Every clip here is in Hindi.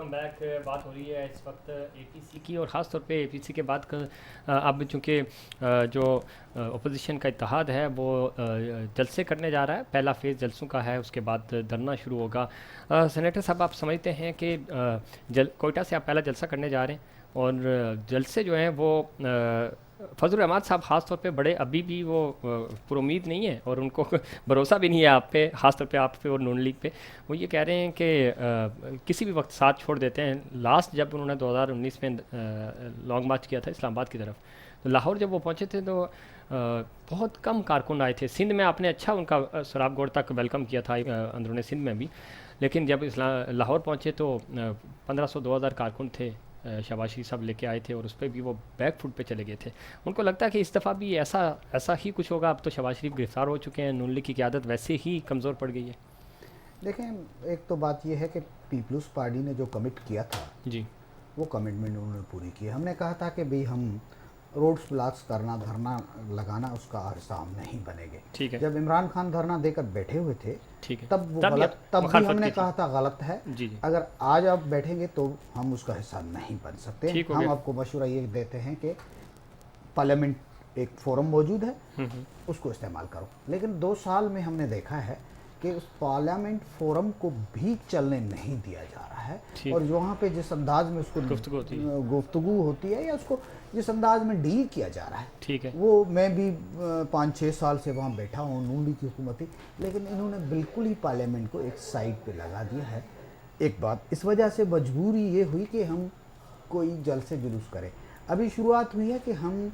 Welcome back. बात हो रही है इस वक्त एपीसी की, और ख़ास तौर पे एपीसी के बाद अब चूँकि जो अपोजिशन का इत्तेहाद है वो जलसे करने जा रहा है। पहला फेज़ जलसों का है, उसके बाद धरना शुरू होगा। सेनेटर साहब, आप समझते हैं कि कोयटा से आप पहला जलसा करने जा रहे हैं, और जलसे जो हैं वो फजल रहमान साहब ख़ास तौर पे बड़े अभी भी वो पुरुमीद नहीं है, और उनको भरोसा भी नहीं है आप पे, ख़ास तौर पे आप पे और नून लीग पे। वो ये कह रहे हैं कि किसी भी वक्त साथ छोड़ देते हैं। लास्ट जब उन्होंने 2019 में लॉन्ग मार्च किया था इस्लामाबाद की तरफ, तो लाहौर जब वो पहुंचे थे तो बहुत कम कारकुन आए थे। सिंध में आपने अच्छा उनका सराबगोड़ तक वेलकम किया था, अंदरूनी सिंध में भी। लेकिन जब लाहौर पहुंचे तो 1500-2000 कारकुन थे, शहबाज शरीफ साहब लेके आए थे, और उस पर भी वो बैक फुट पे चले गए थे। उनको लगता है कि इस दफ़ा भी ऐसा ही कुछ होगा। अब तो शहबाज शरीफ गिरफ्तार हो चुके हैं, नून लीग की क़यादत वैसे ही कमज़ोर पड़ गई है। देखें, एक तो बात यह है कि पीपल्स पार्टी ने जो कमिट किया था जी, वो कमिटमेंट उन्होंने पूरी की। हमने कहा था कि भाई हम रोड्स ब्लॉक्स करना, धरना लगाना, उसका हिस्सा हम नहीं बनेंगे। ठीक है। जब इमरान खान धरना देकर बैठे हुए थे ठीक है, तब वो तब गलत, तब भी मुखालफत हमने की थी। कहा था गलत है। जी जी, अगर आज आप बैठेंगे तो हम उसका हिस्सा नहीं बन सकते। ठीक हो हम गया। आपको मशवरा ये देते हैं कि पार्लियामेंट एक फोरम मौजूद है, उसको इस्तेमाल करो। लेकिन 2 साल में हमने देखा है कि उस पार्लियामेंट फोरम को भी चलने नहीं दिया जा रहा है, ठीक। और वहाँ पे जिस अंदाज में उसको गुफ्तगू होती है या उसको जिस अंदाज में डील किया जा रहा है, ठीक है। वो मैं भी 5-6 साल से वहाँ बैठा हूँ, नून लीग की हुकूमत थी, लेकिन इन्होंने बिल्कुल ही पार्लियामेंट को एक साइड पे लगा दिया है। एक बात, इस वजह से मजबूरी ये हुई कि हम कोई जलसे जुलूस करें। अभी शुरुआत हुई है कि हम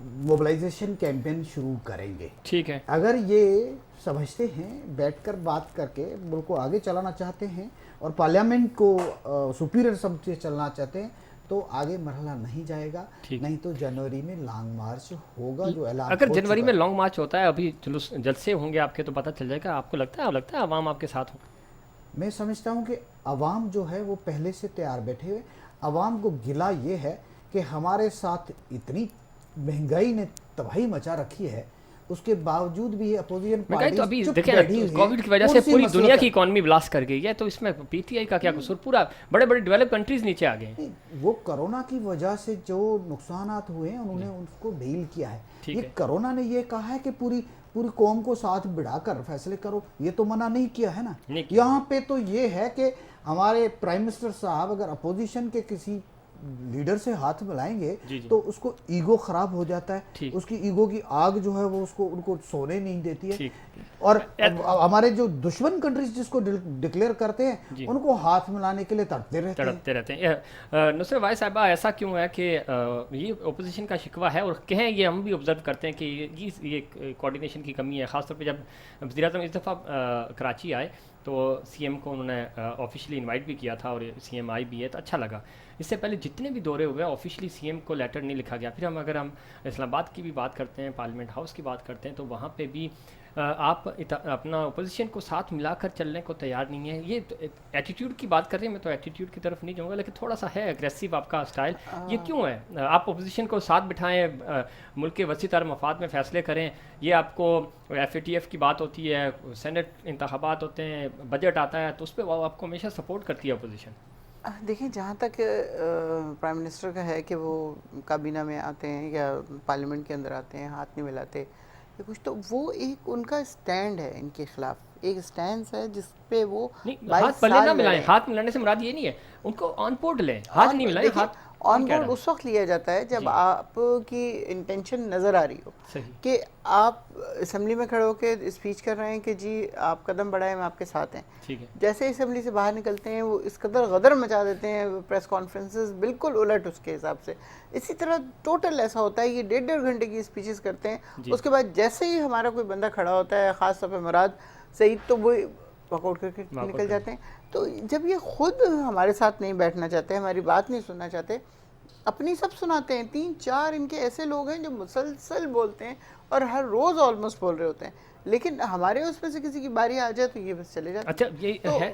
मोबिलाइजेशन कैंपेन शुरू करेंगे। ठीक है। अगर ये समझते हैं, बैठकर बात करके मुल्क को आगे चलाना चाहते हैं और पार्लियामेंट को सुपीरियर समझे चलना चाहते हैं, तो आगे मरहला नहीं जाएगा। नहीं तो जनवरी में लॉन्ग मार्च होगा, जो ऐलान अगर हो जनवरी चुका में है। लॉन्ग मार्च होता है, अभी जुलूस जलसे होंगे आपके, तो पता चल जाएगा। आपको लगता है आवाम आपके साथ हो? मैं समझता हूँ कि अवाम जो है वो पहले से तैयार बैठे हुए। अवाम को गिला ये है कि हमारे साथ इतनी महंगाई ने तबाही मचा रखी है, उसके बावजूद भी अपोजिशन महंगाई तो अभी पार्टी चुप देखें बैठी ना, हुई है। कोविड की वजह से कुर्सी पूरी मसला दुनिया कर- की इकॉनमी ब्लास्ट कर गई है, तो इसमें पीटीआई का क्या कसूर? पूरा बड़े बड़े डेवलप कंट्रीज नीचे आ गए हैं। नहीं, वो कोरोना की वजह से जो नुकसानात हुए हैं उन्होंने उसको डील किया है। ठीक ये है। कोरोना ने ये कहा है कि पूरी पूरी कौम को साथ बिठाकर फैसले करो, ये तो मना नहीं किया है ना। नहीं किया। यहाँ पे तो ये है कि हमारे प्राइम मिनिस्टर साहब अगर अपोजिशन के किसी लीडर से हाथ मिलाएंगे जी जी, तो उसको ईगो खराब हो जाता है। ठीक। उसकी ईगो की आग जो है वो उसको उनको सोने नहीं देती है। ठीक। और हमारे जो दुश्मन कंट्रीज जिसको डिक्लेयर करते हैं उनको हाथ मिलाने के लिए तड़पते रहते हैं। नुसरत वाई साहबा, ऐसा क्यों है कि ये ओपोजिशन का शिकवा है, और कहें ये हम भी ऑब्जर्व करते हैं कि ये कोऑर्डिनेशन की कमी है। ख़ासतौर पे जब वज़ीर-ए-आज़म इस दफ़ा कराची आए तो सीएम को उन्होंने ऑफिशियली इनवाइट भी किया था, और सीएम आई भी है, तो अच्छा लगा। इससे पहले जितने भी दौरे हुए ऑफिशियली सीएम को लेटर नहीं लिखा गया। फिर अगर हम इस्लामाबाद की भी बात करते हैं, पार्लियामेंट हाउस की बात करते हैं, तो वहाँ पे भी आप अपना अपोजिशन को साथ मिलाकर चलने को तैयार नहीं है। ये एटीट्यूड की बात कर रहे हैं, मैं तो एटीट्यूड की तरफ नहीं जाऊँगा, लेकिन थोड़ा सा है एग्रेसिव आपका स्टाइल। ये क्यों है? आप अपोजिशन को साथ बिठाएं, मुल्क के वसी तर मफाद में फ़ैसले करें। ये आपको FATF की बात होती है, सेनेट इंतखाबात होते हैं, बजट आता है, तो उस पर आपको हमेशा सपोर्ट करती है अपोजिशन। देखिए, जहाँ तक प्राइम मिनिस्टर का है कि वो काबीना में आते हैं या पार्लियामेंट के अंदर आते हैं, हाथ नहीं मिलाते या कुछ, तो वो एक उनका स्टैंड है इनके खिलाफ, एक स्टैंड है जिस पे वो नहीं, 22 हाथ भले साल ना मिलाएं। लड़े। हाथ मिलाने से मुराद ये नहीं है, उनको ऑन बोर्ड लें। हाथ नहीं मिलाएं, हाथ ऑन क्या बोर्ड रहा? उस वक्त लिया जाता है जब जी। आपकी इंटेंशन नज़र आ रही हो सही। कि आप असम्बली में खड़े होकर स्पीच कर रहे हैं कि जी आप कदम बढ़ाएं, हम आपके साथ हैं। ठीक है। जैसे असम्बली से बाहर निकलते हैं वो इस कदर गदर मचा देते हैं, प्रेस कॉन्फ्रेंसेस बिल्कुल उलट उसके हिसाब से। इसी तरह टोटल ऐसा होता है, ये 1.5 घंटे की स्पीचेस करते हैं, उसके बाद जैसे ही हमारा कोई बंदा खड़ा होता है, ख़ास तौर पर मुराद सईद, तो वो वॉकआउट करके निकल जाते हैं। तो जब ये खुद हमारे साथ नहीं बैठना चाहते, हमारी बात नहीं सुनना चाहते, अपनी सब सुनाते हैं। 3-4 इनके ऐसे लोग हैं जो मुसलसल बोलते हैं और हर रोज़ ऑलमोस्ट बोल रहे होते हैं, लेकिन हमारे उसमें से किसी की बारी आ जाए तो ये बस चले जाते हैं। अच्छा, ये तो है।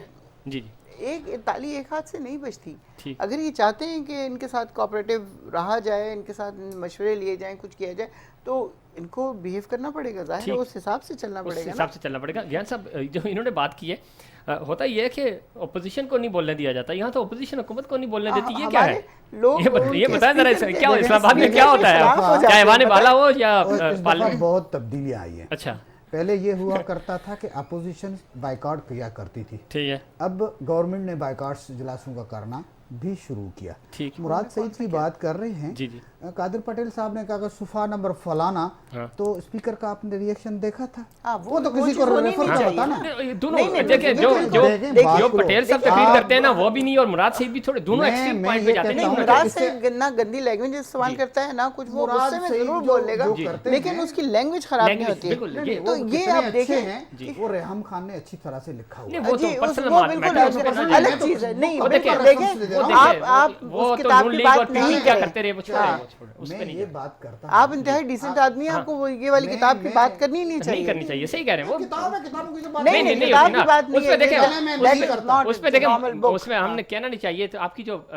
जी जी एक ताली एक हाथ से नहीं बजती। ठीक। अगर ये चाहते हैं कि इनके साथ कोऑपरेटिव रहा जाए, इनके साथ मशवरे लिए जाएं, कुछ किया जाए, तो इनको बिहेव करना पड़ेगा, जाहिर है उस हिसाब से चलना उस पड़ेगा हिसाब ना। से चलना पड़ेगा। ज्ञान साहब जो इन्होंने बात की है, होता ये है कि ओपोजिशन को नहीं बोलने दिया जाता, यहाँ तो ओपोजिशन हुकूमत को नहीं बोलने देती, ये क्या है? लोग ये बताएं जरा, speaker क्या के इस्लामाबाद में speaker क्या के होता खिलाफ हो है, जाते चाहे हैं, वाने वाला हो या और इस दफा पार्लियामेंट? बहुत तब्दीलियां आई हैं। अच्छा, पहले ये हुआ करता था कि अपोजिशन बाइकआउट किया करती थी, ठीक है, अब गवर्नमेंट ने बाइकआउट इजलासों का करना भी शुरू किया। ठीक। मुराद सईद की बात कर रहे हैं। जी जी कादिर पटेल साहब ने कहा कि सुफा नंबर फलाना, हाँ। तो स्पीकर का आपने रिएक्शन देखा था? हाँ, वो तो वो किसी चीज़ को होनी रेफर नहीं करता चाहिए ना। ये दोनों नहीं, देखिए, जो देखिए, जो देखिए, जो बात पटेल साहब देखिए, तकरीर आप- करते हैं ना, वो भी नहीं, और मुराद सईद भी थोड़े, दोनों मैं- एक्सट्रीम मैं पॉइंट ये पे जाते हैं। कहता नहीं, हूँ मुराद इससे- से ना गंदी लैंग्वेज इस्तेमाल जी। करता है, ना कुछ वो मुराद गुस्से में सईद जरूर जो- बोलेगा, जो करते लेकिन हैं- उसकी लैंग्वेज खराब नहीं Language, होती है। बिल्कुल, नहीं, तो वो ये कितने आप अच्छे देखें हैं जी। कि वो रेहम खान ने अच्छी तरह से लिखा हुआ नहीं, है। वो तो जी, पर्सनल वो बिल्कुल मैटर अलग है, अलग चीज़ है। नहीं, वो देखिए, बिल्कुल वो देखें, देखिए, वो आप वो उस तो किताब नून की लीग बात और नहीं पीटी क्या करें। करते रहे, वो छोड़ो, हाँ। वो छोड़ो, उस पे मैं नहीं ये है। बात करता आप हूँ। इंतहाई डिसेंट आदमी हैं, हाँ। आपको वो ये वाली मैं- किताब की मैं- बात करनी ही नहीं नहीं चाहिए। करनी चाहिए, सही कह रहे हैं वो। किताब है, किताबों की तो बात नहीं, नहीं नहीं, नहीं किताब होती की ना, बात नहीं उस पे है, देखें, पहले मैं नहीं करता। उस पे देखें, normal book। उसमें हमने कहना नहीं चाहिए। तो आपकी जो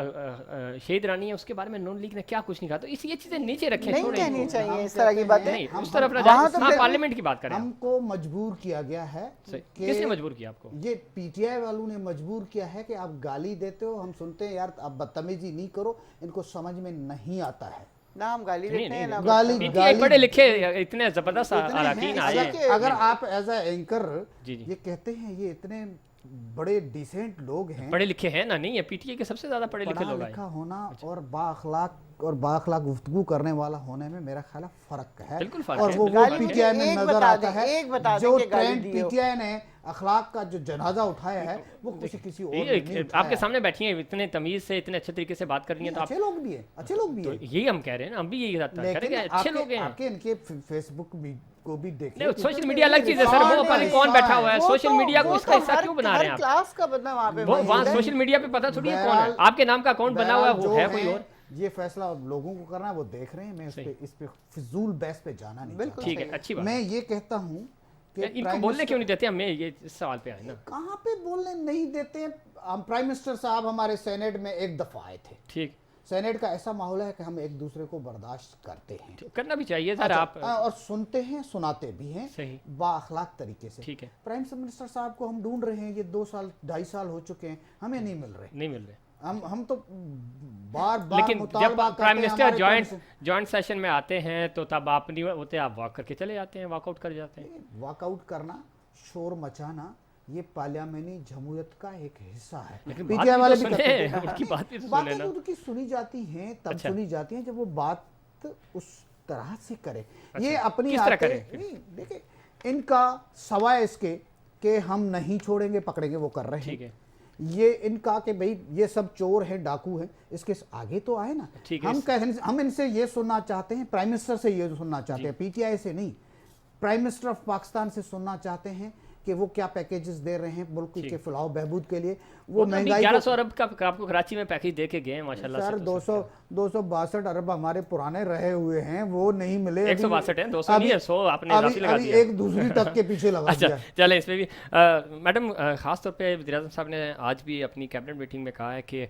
शहीद रानी है, उसके बारे में नून लीग ने क्या कुछ नहीं कहा, तो इस ये चीजें नीचे रखें, नहीं छोड़ें कहनी इनको। चाहिए इस तरह की बातें। नहीं, हम- उस तरफ ना वहाँ जाए। तो हाँ, फिर- पार्लियामेंट की बात करें आप। हमको मजबूर किया गया है सही। कि किसने मजबूर किया आपको? ये पीटीआई वालों ने मजबूर किया है कि आप गाली देते हो, हम सुनते हैं यार आप बदतमीजी नहीं करो, इनको समझ में नहीं आता है। ना हम गाली नहीं, देते हैं, ना गाली- पीटीआई पढ़े लिखे इतने जबरदस्त इतने अराकीन हैं, आए कि- हैं। अगर आप एज अ एंकर जी, जी। ये कहते हैं ये इतने बड़े डिसेंट लोग हैं, पढ़े लिखे हैं ना, नहीं है, पीटीआई के सबसे ज्यादा पढ़े लिखे पढ़ा लोग आए। लिखा होना और बाअखलाक गुफ्तगू करने वाला होने में मेरा ख्याल है फर्क है। बिल्कुल फर्क और है, वो बिल्कुल फर्क है। पीटीआई में एक नजर बता आता दें, है एक बता दें जो कि गाली ट्रेंड दी हो। पीटीआई ने अखलाक का जो जनाजा उठाया है वो किसी और ने नहीं ये उठाया। आपके सामने बैठी हैं, इतने तमीज से, इतने अच्छे तरीके से बात कर रही हैं, तो आप अच्छे लोग भी हैं, अच्छे लोग भी तो हैं, यही हम कह रहे हैं ना, हम भी यही बात लेकिन करेंगे, अच्छे लोग हैं। आपके इनके फेसबुक भी को भी देख नहीं, सोशल मीडिया अलग चीज है सर, वो पता नहीं कौन बैठा हुआ है, वो सोशल तो- मीडिया को वो इसका तो हिस्सा क्यों बना रहे हैं आप? क्लास का बंदा वहाँ पे वो मौजूद वहाँ है। सोशल मीडिया पे पता थोड़ी है कौन है, बहरहाल- आपके नाम का अकाउंट बना हुआ है, वो जो है कोई और। ये फैसला लोगों को करना है, वो देख रहे हैं। मैं इस पे फिजूल बहस पे जाना नहीं बिल्कुल चाहता। ठीक है, अच्छी बात मैं ये कहता हूँ कि है। इनको प्राइम बोलने मिनिस्टर- क्यों नहीं देते, हमें ये इस सवाल पे आए ना। कहाँ पे बोलने नहीं देते हैं? हम प्राइम मिनिस्टर साहब हमारे सेनेट में एक दफा आए थे। ठीक, सेनेट का ऐसा माहौल है कि हम एक दूसरे को बर्दाश्त करते हैं, करना भी चाहिए सर। अच्छा, आप और सुनते हैं, सुनाते भी हैं सही, बाअखलाक तरीके से। ठीक है, प्राइम मिनिस्टर साहब को हम ढूंढ रहे हैं, ये 2 साल 2.5 साल हो चुके हैं, हमें नहीं मिल रहे। नहीं मिल रहे। हम तो बार बार लेकिन जब मुतालबा करते प्राइम हैं मिनिस्टर हमारे जॉइंट सेशन में आते हैं, तो तब आप नहीं होते, आप वॉक करके चले जाते हैं, वॉकआउट कर जाते हैं। वॉकआउट करना, शोर मचाना, ये पार्लियामेंटी जमहूरियत का एक हिस्सा है। लेकिन पीटीआई बात भी वाले तो भी सुने, करते हैं। उनकी बात भी तो सुने बातें ना। तो उनकी सुनी जाती हैं, तब अच्छा। सुनी जाती हैं जब वो बात उस तरह से करे। ये अच्छा, अपनी किस तरह आते- करें? नहीं, देखिए इनका सवाए इसके कि हम नहीं छोड़ेंगे पकड़ेंगे, वो कर रहे ठीक हैं। है, ये इनका कि भाई ये सब चोर हैं, डाकू हैं, इसके आगे तो आए ना। ठीक है, हम इनसे ये सुनना चाहते हैं, प्राइम मिनिस्टर से ये सुनना चाहते हैं, पीटीआई से नहीं। प्राइम मिनिस्टर ऑफ पाकिस्तान से सुनना चाहते हैं कि वो क्या पैकेजेस दे रहे हैं मुल्क के फलाह बहबूद के लिए। वो महंगाई 1100 अरब का आपको कराची में पैकेज दे के गए हैं माशाल्लाह सर से। तो 262 अरब हमारे पुराने रहे हुए हैं, वो नहीं मिले। 162 है, 200 नहीं है, 100 आपने इजाफी लगा अभी दिया। एक दूसरी तक के पीछे लगा अच्छा, दिया। चलें इस पे भी मैडम, ख़ास तौर पे वज़ीर-ए-आज़म साहब ने आज भी अपनी कैबिनेट मीटिंग में कहा है कि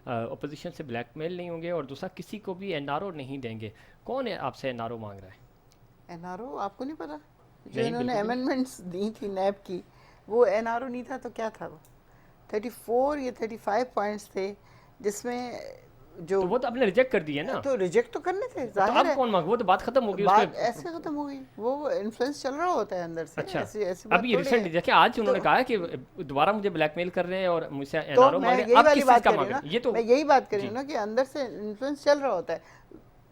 अपोजिशन से ब्लैकमेल नहीं होंगे और दूसरा किसी को भी एनआरओ नहीं देंगे। कौन है आपसे एनआरओ मांग रहा है? एनआरओ आपको नहीं पता? जो नहीं, इन्होंने बिल्कुल अमेंडमेंट्स दी थी नैब की, वो एनआरओ नहीं था तो क्या था? वो 34 या 35 पॉइंट्स थे जिसमें जो तो वो तो आपने रिजेक्ट कर दिए ना, तो रिजेक्ट तो करने थे, तो जाहिर अब है। कौन मांग? वो तो बात खत्म हो गई उस बात पे। ऐसे खत्म हो गई, वो इन्फ्लुएंस चल रहा होता है अंदर से। अच्छा, ऐसी ऐसी बात अभी थोड़ी रिसेंट है। देखिए आज उन्होंने कहा है कि दोबारा मुझे ब्लैकमेल कर रहे हैं और मुझसे तो एनआरओ मैं मांग रहे यही हैं। अब वाली किस बात चीज़ का कर मांग रही रहे हूँ हैं? ये ना, तो मैं यही बात कर रही जी। हूँ ना कि अंदर से इन्फ्लुएंस चल रहा होता है।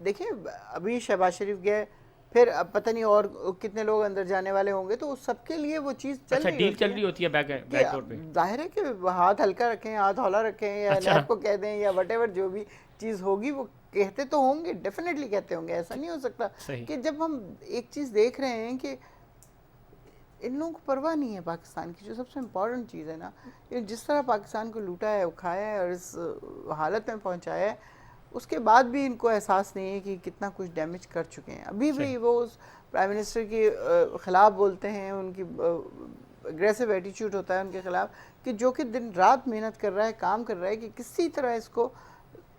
देखिए अभी शहबाज शरीफ गए, फिर अब पता नहीं और कितने लोग अंदर जाने वाले होंगे, तो उस सबके लिए वो चीज़ चल अच्छा, रही डील होती चल है रही होती है बैक डोर पे। कि जाहिर है कि हाथ हल्का रखें, हाथ हौला रखें, या अच्छा। नैब को कह दें या वटेवर जो भी चीज़ होगी वो कहते तो होंगे, डेफिनेटली कहते होंगे। ऐसा नहीं हो सकता सही। कि जब हम एक चीज़ देख रहे हैं कि इन लोगों को परवाह नहीं है पाकिस्तान की, जो सबसे इम्पोर्टेंट चीज़ है ना, ये जिस तरह पाकिस्तान को लूटा है, उखाया है और इस हालत में पहुंचाया है, उसके बाद भी इनको एहसास नहीं है कि कितना कुछ डैमेज कर चुके हैं। अभी भी वो उस प्राइम मिनिस्टर के ख़िलाफ़ बोलते हैं, उनकी एग्रेसिव एटीट्यूड होता है उनके खिलाफ कि जो कि दिन रात मेहनत कर रहा है, काम कर रहा है कि किसी तरह इसको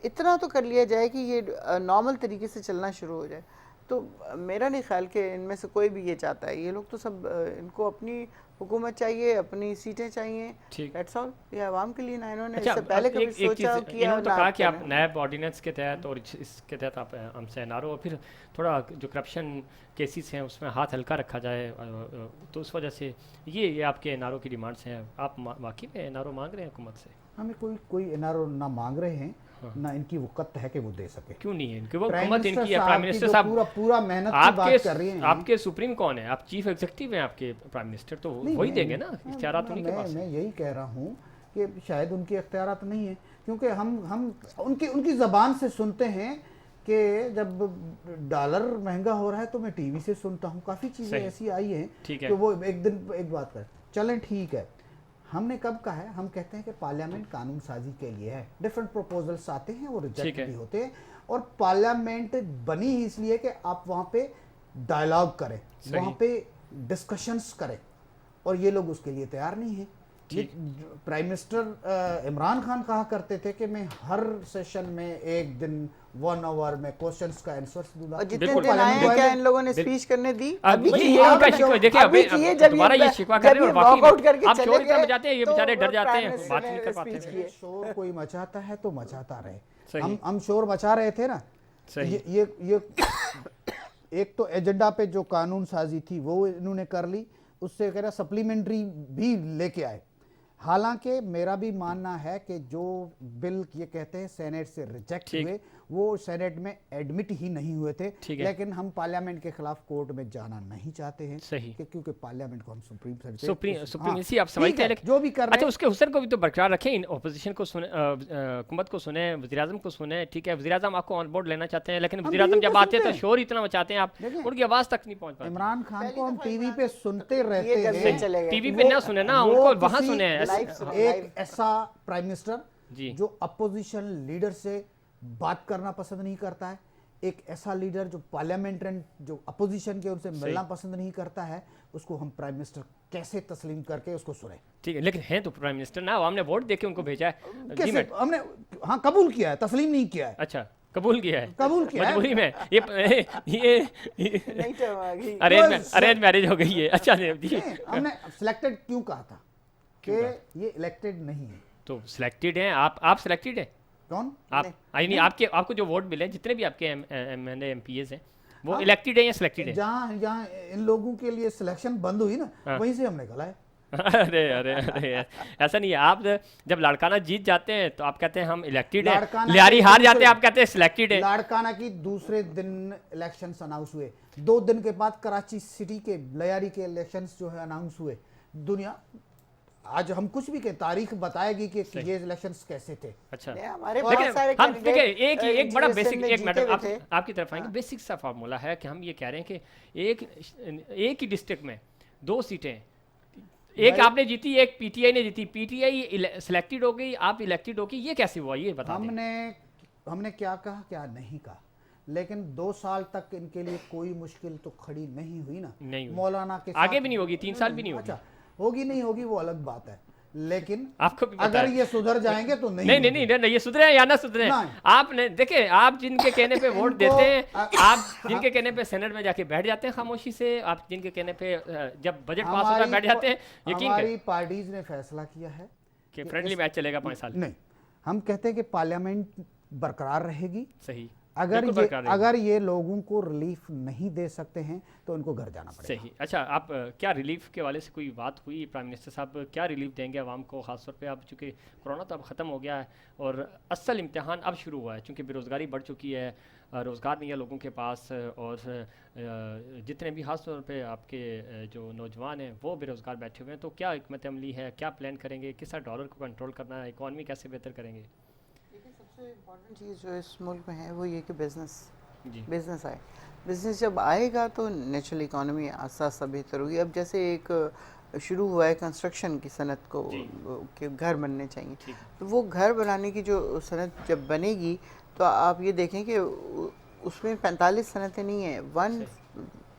इतना तो कर लिया जाए कि ये नॉर्मल तरीके से चलना शुरू हो जाए। तो मेरा नहीं ख्याल कि इनमें से कोई भी ये चाहता है। ये लोग तो सब इनको अपनी हुकूमत चाहिए, अपनी सीटें चाहिए, दैट्स ऑल। ये आवाम के लिए ना इन्होंने इससे पहले कभी सोचा किया। इन्होंने तो कहा कि आप नैब ऑर्डिनेंस के तहत और इसके तहत आप हमसे एनआरओ और फिर थोड़ा जो करप्शन केसेस हैं उसमें हाथ हल्का रखा जाए, तो उस वजह से ये आपके एनआरओ की डिमांड्स हैं। आप वाकई में एनआरओ मांग रहे हैं हुकूमत से? हमें कोई एनआरओ ना मांग रहे हैं, ना इनकी वक़्त है कि वो दे सके। क्यों नहीं है इनकी? वो हुकूमत इनकी है, प्राइम मिनिस्टर साहब पूरा मेहनत की बात कर रही हैं। आपके सुप्रीम कौन है? आप चीफ एग्जीक्यूटिव हैं, आपके प्राइम मिनिस्टर, तो वही देंगे ना इख्तियारात उन्हीं के पास। मैं यही कह रहा हूँ कि शायद उनके इख्तियारात नहीं है, क्योंकि हम उनकी ज़बान से सुनते हैं कि जब डॉलर महंगा हो रहा है तो मैं टीवी से सुनता हूँ, काफ़ी चीज़ें ऐसी आई हैं कि वो एक दिन एक बात कर चलें, ठीक है। हमने कब कहा है? हम कहते हैं कि पार्लियामेंट कानून साजी के लिए है, डिफरेंट प्रपोजल्स आते हैं, वो रिजेक्ट भी होते हैं, और पार्लियामेंट बनी ही इसलिए कि आप वहाँ पे डायलॉग करें, वहाँ पे डिस्कशंस करें, और ये लोग उसके लिए तैयार नहीं हैं। प्राइम मिनिस्टर इमरान खान कहा करते थे कि मैं हर सेशन में एक दिन 1 आवर में क्वेश्चंस का आंसर्स दूंगा। और जितने दिन आए क्या इन लोगों ने स्पीच करने दी? अभी तुम्हारा ये शिकवा कर रहे हैं, और बाकी आप शोर इतना मचाते हैं, ये बेचारे डर जाते हैं, बात नहीं कर पाते हैं। शोर कोई मचाता है तो मचाता रहे। हम शोर मचा रहे थे ना। ये एक तो एजेंडा पे जो कानून साजी थी वो इन्होंने कर ली, उससे कह रहा सप्लीमेंट्री भी लेके आए। हालांकि मेरा भी मानना है कि जो बिल ये कहते हैं सेनेट से रिजेक्ट हुए, वो सेनेट में एडमिट ही नहीं हुए थे, लेकिन हम पार्लियामेंट के खिलाफ कोर्ट में जाना नहीं चाहते हैं। सही, क्योंकि पार्लियामेंट को हम सुप्रीमेसी आप समझते हैं, जो भी कर रहे हैं। अच्छा, उसके हुस्न को भी तो बरकरार रखें, इन ऑपोजिशन को सुने, हुकूमत को सुने, वज़ीर-ए-आज़म को सुने। ठीक है, वज़ीर-ए-आज़म आपको ऑन बोर्ड लेना चाहते हैं, लेकिन वज़ीर-ए-आज़म जब आते हैं तो शोर इतना मचाते हैं, आप उनकी आवाज़ तक नहीं पहुंच पाते। इमरान खान को हम टीवी पे सुनते रहते हैं, टीवी पे ना सुने ना, उनको वहां सुने। एक ऐसा प्राइम मिनिस्टर जो अपोजिशन लीडर से बात करना पसंद नहीं करता है, एक ऐसा लीडर जो पार्लियामेंट्रियन जो अपोजिशन के उनसे मिलना पसंद नहीं करता है, उसको हम प्राइम मिनिस्टर कैसे तस्लीम करके उसको सुने? ठीक है, लेकिन है तो प्राइम मिनिस्टर ना, हमने वोट देके उनको भेजा है। कैसे हमने कबूल किया है, तस्लीम नहीं किया है। अच्छा, कबूल किया है, कबूल किया है मजबूरी में। ये अरेंज मैरिज हो गई है। अच्छा जी, हमने सिलेक्टेड क्यों कहा था कि ये इलेक्टेड नहीं है? तो सिलेक्टेड हैं आप सिलेक्टेड हैं? कौन? आप नहीं, आपको जो वोट मिले, जितने भी आपके एमएलए एमपीएस हैं, वो इलेक्टेड हैं या सिलेक्टेड हैं? जहाँ इन लोगों के लिए सिलेक्शन बंद हुई ना, वहीं से हमने गला है। अरे अरे अरे, ऐसा नहीं है। आप जब लाड़काना जीत जाते हैं तो आप कहते हैं हम इलेक्टेड हैं, लियारी हार जाते हैं आप कहते हैं सिलेक्टेड है। लाड़काना की दूसरे दिन इलेक्शंस अनाउंस हुए, 2 दिन के बाद कराची सिटी के लियारी के इलेक्शंस जो है अनाउंस हुए। दुनिया आज हम कुछ भी कहें, तारीख बताएगी कि ये इलेक्शंस कैसे थे। अच्छा, हमारे बहुत सारे हम देखिए एक बड़ा बेसिक, एक मैडम आपकी तरफ आएंगे, बेसिक सा फार्मूला है कि हम ये कह रहे हैं कि एक ही डिस्ट्रिक्ट में 2 सीटें, एक आपने जीती, एक पीटीआई ने जीती, पीटीआई सिलेक्टेड हो गई, आप इलेक्टेड हो गई, ये कैसे हुआ ये बता दें। हमने क्या कहा क्या नहीं कहा, लेकिन 2 साल तक इनके लिए कोई मुश्किल तो खड़ी नहीं हुई ना। नहीं हुई, मौलाना के आगे भी नहीं होगी, 3 साल भी नहीं होगी। अच्छा, होगी नहीं होगी वो अलग बात है, लेकिन आपको अगर ये सुधर जाएंगे तो नहीं, ये सुधरे या ना सुधरे, आपने देखे, आप जिनके कहने पे वोट देते हैं, आप जिनके कहने पे सेनेट में जाके बैठ जाते हैं खामोशी से, आप जिनके कहने पे जब बजट पास होता है बैठ जाते हैं। यकीन हमारी पार्टीज ने फैसला किया है कि फ्रेंडली मैच चलेगा 5 साल। नहीं, हम कहते हैं कि पार्लियामेंट बरकरार रहेगी। सही, अगर ये लोगों को रिलीफ नहीं दे सकते हैं तो इनको घर जाना पड़ेगा। सही। अच्छा, आप क्या रिलीफ के वाले से कोई बात हुई? प्राइम मिनिस्टर साहब क्या रिलीफ देंगे आवाम को, खासतौर पे अब चूँकि कोरोना तो अब ख़त्म हो गया है और असल इम्तिहान अब शुरू हुआ है, चूँकि बेरोज़गारी बढ़ चुकी है, रोज़गार नहीं है लोगों के पास, और जितने भी खासतौर पे आपके जो नौजवान हैं वो बेरोज़गार बैठे हुए हैं, तो क्या हिकमत अमली है, क्या प्लान करेंगे, किस तरह डॉलर को कंट्रोल करना है, इकॉनमी कैसे बेहतर करेंगे? सबसे इम्पोर्टेंट चीज़ जो इस मुल्क में है वो ये कि बिज़नेस आए। बिज़नेस जब आएगा तो नेचुरल इकॉनमी आस्ता आस्ता बेहतर होगी। अब जैसे एक शुरू हुआ है कंस्ट्रक्शन की सनत को कि घर बनने चाहिए, तो वो घर बनाने की जो सनत जब बनेगी तो आप ये देखें कि उसमें 45 सनतें नहीं हैं,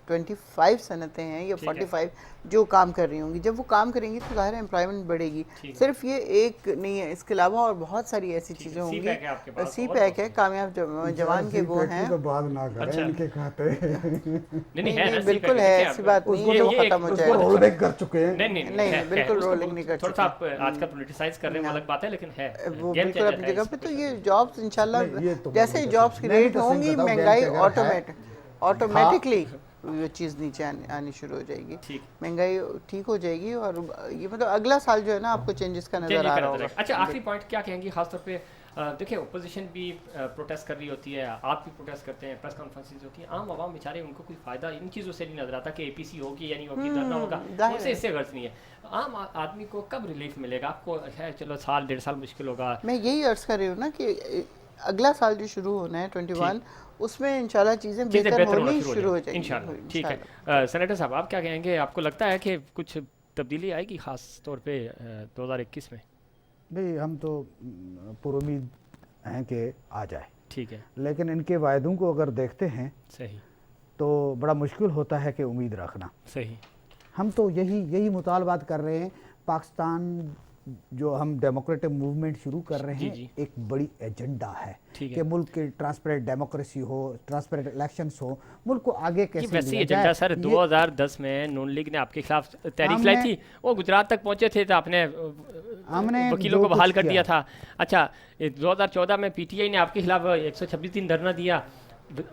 25 सनतें हैं या ठीक है। 45 जो काम कर रही होंगी, जब वो काम करेंगी तो ज़ाहिर है एम्प्लॉयमेंट बढ़ेगी। ठीक है। सिर्फ ये एक नहीं है, इसके अलावा और बहुत सारी ऐसी चीज़ें है, होंगी। CPAC है आपके पास, सी और पैक कौन है, कामयाब जवान के वो हैं। तो बात ना करें अच्छा। इनके खाते नहीं नहीं, है ना, बिल्कुल CPAC, है, देखिए ऐसी आप- बात नहीं है, ये- वो ये एक- खत्म हो उसको जाएगा। रोल बैक कर चुके हैं। नहीं नहीं, है, बिल्कुल है, उसको रोलिंग बहुत- नहीं कर थोड़ा सा आप चुके। आजकल पोलिटिसाइज कर रहे हैं, वो अलग बात है, लेकिन है वो गेम बिल्कुल चेंजर अपनी है जगह इस पे। तो पे। ये जॉब्स इंशाल्लाह नहीं, ये तो जैसे ही मैं जॉब्स की मैं भी रेट तस्लीम होंगी, करता हूँ, महंगाई गेम चेंजर है। ऑटोमेटिकली वो चीज़ नीचे आनी शुरू हो जाएगी, ठीक। महंगाई ठीक हो जाएगी। और ये मतलब अगला साल जो है ना आपको चेंजेस का नजर आ रहा होगा। अच्छा, आखिरी पॉइंट क्या कहेंगी खासतौर पे? देखिए, ओपोजिशन भी प्रोटेस्ट कर रही होती है, आप भी प्रोटेस्ट करते हैं, प्रेस कॉन्फ्रेंसेस होती हैं, आम आवाम बेचारे उनको कोई फायदा इन चीज़ों से नहीं नजर आता कि APC होगी या नहीं होगी, धरना होगा, जाहिर उनसे है। इससे गर्ज नहीं है। आम आदमी को कब रिलीफ मिलेगा? आपको है चलो साल 1.5 साल मुश्किल होगा। मैं यही अर्ज कर रही हूँ ना कि अगला साल जो शुरू होना है 21, उसमें इंशाल्लाह चीज़ें चीज़ें बेहतर बेहतर होनी होना शुरू हो जाएंगी इंशाल्लाह। ठीक इंशाल्लाह। है, सेनेटर साहब आप क्या कहेंगे? आपको लगता है कि कुछ तब्दीली आएगी खास तौर पे 2021 में? भाई हम तो पुरुमीद हैं कि आ जाए, ठीक है, लेकिन इनके वायदों को अगर देखते हैं सही तो बड़ा मुश्किल होता है कि उम्मीद रखना। सही। हम तो यही मुतालबात कर रहे हैं। पाकिस्तान जो हम डेमोक्रेटिक मूवमेंट शुरू कर रहे जी, हैं, जी। एक बड़ी एजेंडा है ठीक है। कि मुल्क की ट्रांसपेरेंट डेमोक्रेसी हो, ट्रांसपेरेंट इलेक्शंस हो, मुल्क को आगे कैसे वैसे लिया एजेंडा जाए। सर ये 2010 में नून लीग ने आपके खिलाफ तहरीक लाई हमने- थी, वो गुजरात तक पहुंचे थे तो आपने हमने वकीलों जो को बहाल कुछ कर दिया किया। था। अच्छा, 2014 में PTI ने आपके खिलाफ 126 दिन धरना दिया,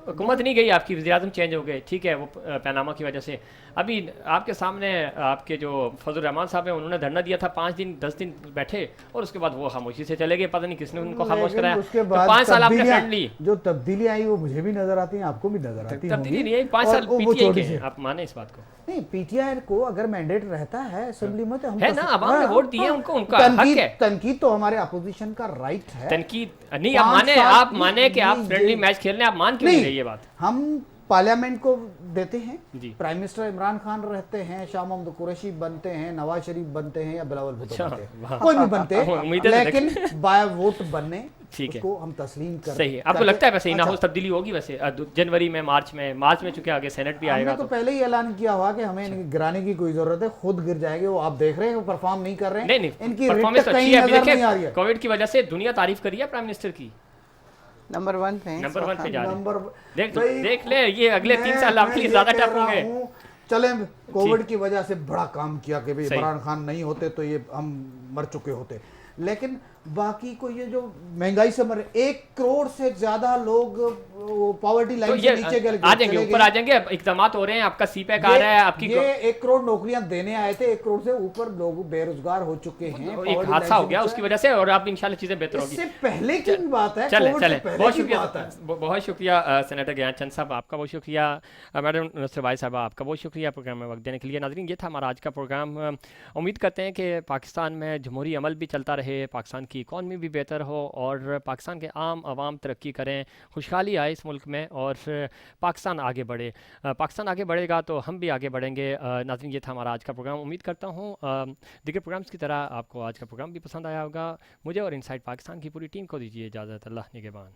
हुकूमत नहीं गई आपकी, वज़ीर-ए-आज़म चेंज हो गए, ठीक है, वो पैनामा की वजह से। अभी आपके सामने आपके जो फजल रहमान साहब हैं, उन्होंने धरना दिया था, 5 दिन 10 दिन बैठे और उसके बाद वो खामोशी से चले गए, पता नहीं किसने उनको खामोश लेकिन कराया। उसके तो बाद 5 साल आपने तब्दीलियां- फ्रेंड ली, जो तब्दीली आई वो मुझे भी नजर आती हैं, आपको भी नजर आती तब्दीली होंगी। नहीं आई, 5 और साल वो PTI छोटी के सी- हैं, आप माने इस बात को? नहीं, पीटीआई को अगर मैंडेट रहता है असेंबली में तो हम है ना, अवाम ने वोट दिए, उनको उनका हक है। तनकीद तो हमारे अपोजिशन का राइट है। तनकीद नहीं, आप 5 माने, साल आप माने कि आप नहीं, फ्रेंडली ये- मैच खेल रहे हैं, आप मान क्यों नहीं रहे ये बात? हम पार्लियामेंट को देते हैं, जी। प्राइम मिनिस्टर इमरान खान रहते हैं, शाह महमूद कुरैशी बनते हैं, नवाज शरीफ बनते हैं या बिलावल भुट्टो अच्छा, बनते हैं, वाह। कोई भी बनते उम्मीदें तो लेकिन बाय वोट बनने ठीक है। उसको हम तस्लीम कर सही है। आपको करके- लगता है वैसे इन अच्छा, हाउस तब्दीली होगी वैसे जनवरी में, मार्च में चूंकि आगे सेनेट भी आएगा हमने तो तो पहले ही ऐलान किया हुआ कि हमें इनकी गिराने की कोई जरूरत है, खुद गिर जाएंगे। वो आप देख रहे हैं वो परफॉर्म नहीं कर रहे हैं। नहीं, इनकी परफॉर्मेंस रिट अच्छी कहीं है। अभी नजर नहीं आ रही देखिए, है। कोविड की वजह से दुनिया तारीफ करी है प्राइम मिनिस्टर की, नंबर 1 पे हैं नंबर 1 पे जा रहे हैं। नंबर देख देख ले, ये अगले 3 साल आपके लिए ज्यादा टफ होंगे। चले कोविड की वजह से बड़ा काम किया कि भाई सही। इमरान खान नहीं होते तो ये हम मर चुके होते, लेकिन बाकी को ये जो महंगाई से मरे 1 करोड़ से ज्यादा लोग पॉवर्टी तो लाइन ये से नीचे आ जाएंगे, चले ऊपर गए। आ जाएंगे। इकदाम हो रहे हैं, आपका CPAC आ रहा है, आपकी ये 1 करोड़ नौकरियां देने आए थे, 1 करोड़ से ऊपर लोग बेरोजगार हो चुके हैं। एक poverty हादसा line हो से गया नीचे। उसकी वजह से, और अब इंशाल्लाह चीजें बेहतर होगी। इससे पहले की भी बात है, चले कोविड से चले, पहले बहुत की शुक्रिया, बात है। बहुत शुक्रिया सेनेटर ज्ञानचंद साहब, आपका बहुत शुक्रिया। मैडम नसर भाई साहब, आपका बहुत शुक्रिया प्रोग्राम में वक्त देने के लिए। नाज़रीन, ये था हमारा आज का प्रोग्राम। उम्मीद करते हैं कि पाकिस्तान में जमहूरी अमल भी चलता रहे, पाकिस्तान की इकॉनमी भी बेहतर हो और पाकिस्तान के आम आवाम तरक्की करें, खुशहाली आए इस मुल्क में और पाकिस्तान आगे बढ़े। पाकिस्तान आगे बढ़ेगा तो हम भी आगे बढ़ेंगे। नाज़रीन, ये था हमारा आज का प्रोग्राम। उम्मीद करता हूँ दीगर प्रोग्राम्स की तरह आपको आज का प्रोग्राम भी पसंद आया होगा। मुझे और इनसाइड पाकिस्तान की पूरी टीम को दीजिए इजाज़त। अल्लाह निगहबान।